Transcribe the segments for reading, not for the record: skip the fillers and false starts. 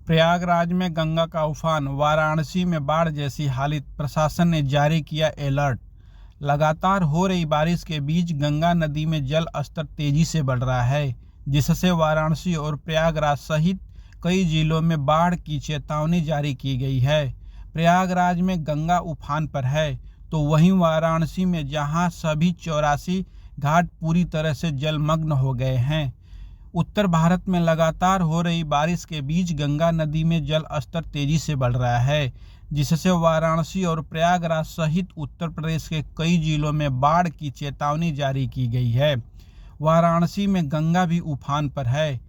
प्रयागराज में गंगा का उफान, वाराणसी में बाढ़ जैसी हालत, प्रशासन ने जारी किया अलर्ट। लगातार हो रही बारिश के बीच गंगा नदी में जल स्तर तेजी से बढ़ रहा है, जिससे वाराणसी और प्रयागराज सहित कई जिलों में बाढ़ की चेतावनी जारी की गई है। प्रयागराज में गंगा उफान पर है, तो वहीं वाराणसी में जहां सभी 84 घाट पूरी तरह से जलमग्न हो गए हैं। उत्तर भारत में लगातार हो रही बारिश के बीच गंगा नदी में जल स्तर तेजी से बढ़ रहा है, जिससे वाराणसी और प्रयागराज सहित उत्तर प्रदेश के कई जिलों में बाढ़ की चेतावनी जारी की गई है। वाराणसी में गंगा भी उफान पर है,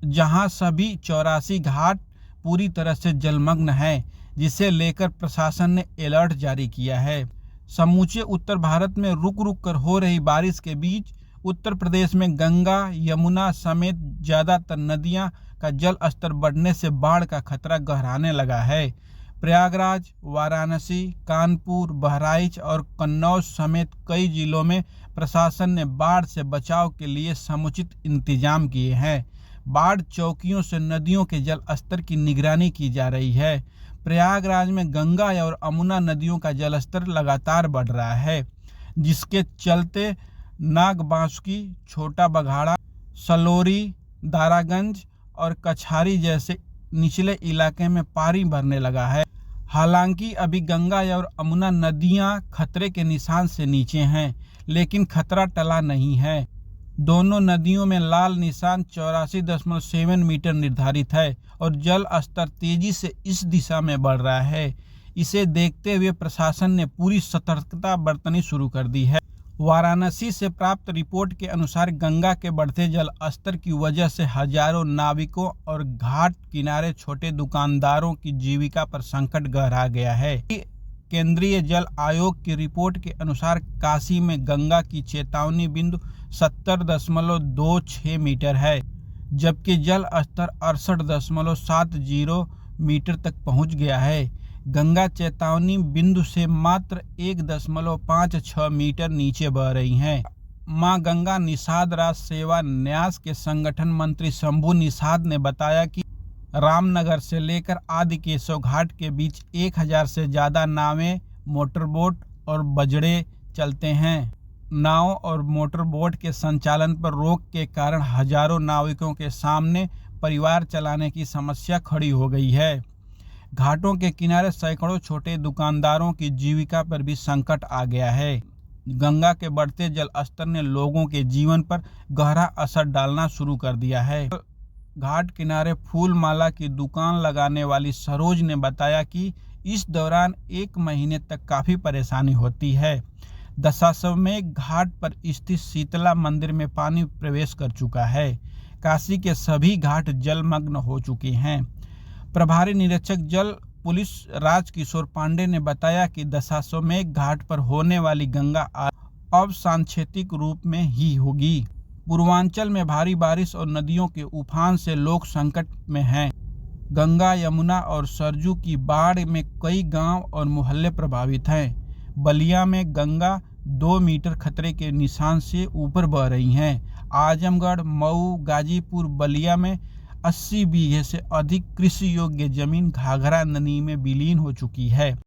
जहां सभी 84 घाट पूरी तरह से जलमग्न हैं, जिसे लेकर प्रशासन ने अलर्ट जारी किया है। समूचे उत्तर भारत में रुक रुक कर हो रही बारिश के बीच उत्तर प्रदेश में गंगा, यमुना समेत ज्यादातर नदियां का जल स्तर बढ़ने से बाढ़ का खतरा गहराने लगा है। प्रयागराज, वाराणसी, कानपुर, बहराइच और कन्नौज समेत कई जिलों में प्रशासन ने बाढ़ से बचाव के लिए समुचित इंतजाम किए हैं। बाढ़ चौकियों से नदियों के जल स्तर की निगरानी की जा रही है। प्रयागराज में गंगा और यमुना नदियों का जलस्तर लगातार बढ़ रहा है, जिसके चलते नागबांसुकी, छोटा बघाड़ा, सलोरी, दारागंज और कछारी जैसे निचले इलाके में पानी भरने लगा है। हालांकि अभी गंगा और यमुना नदियां खतरे के निशान से नीचे हैं, लेकिन खतरा टला नहीं है। दोनों नदियों में लाल निशान 84.7 मीटर निर्धारित है और जल स्तर तेजी से इस दिशा में बढ़ रहा है। इसे देखते हुए प्रशासन ने पूरी सतर्कता बरतनी शुरू कर दी है। वाराणसी से प्राप्त रिपोर्ट के अनुसार गंगा के बढ़ते जल स्तर की वजह से हजारों नाविकों और घाट किनारे छोटे दुकानदारों की जीविका पर संकट गहरा गया है। केंद्रीय जल आयोग की रिपोर्ट के अनुसार काशी में गंगा की चेतावनी बिंदु 70.26 मीटर है, जबकि जल स्तर 68.70 मीटर तक पहुंच गया है। गंगा चेतावनी बिंदु से मात्र 1.56 मीटर नीचे बह रही हैं। मां गंगा निषाद राज सेवा न्यास के संगठन मंत्री शंभू निषाद ने बताया कि रामनगर से लेकर आदिकेशव घाट के बीच 1000 से ज्यादा नावें, मोटरबोट और बजड़े चलते हैं। नाव और मोटरबोट के संचालन पर रोक के कारण हजारों नाविकों के सामने परिवार चलाने की समस्या खड़ी हो गई है। घाटों के किनारे सैकड़ों छोटे दुकानदारों की जीविका पर भी संकट आ गया है। गंगा के बढ़ते जल स्तर ने लोगों के जीवन पर गहरा असर डालना शुरू कर दिया है। घाट किनारे फूल माला की दुकान लगाने वाली सरोज ने बताया कि इस दौरान 1 महीने तक काफी परेशानी होती है। दशाश्वमेध घाट पर स्थित शीतला मंदिर में पानी प्रवेश कर चुका है। काशी के सभी घाट जलमग्न हो चुके हैं। प्रभारी निरीक्षक जल पुलिस राजकिशोर पांडे ने बताया कि दशाश्वमेध घाट पर होने वाली गंगा अब सांकेतिक रूप में ही होगी। पूर्वांचल में भारी बारिश और नदियों के उफान से लोग संकट में हैं। गंगा, यमुना और सरजू की बाढ़ में कई गांव और मोहल्ले प्रभावित हैं। बलिया में गंगा 2 मीटर खतरे के निशान से ऊपर बह रही हैं। आजमगढ़, मऊ, गाजीपुर, बलिया में 80 बीघे से अधिक कृषि योग्य जमीन घाघरा नदी में विलीन हो चुकी है।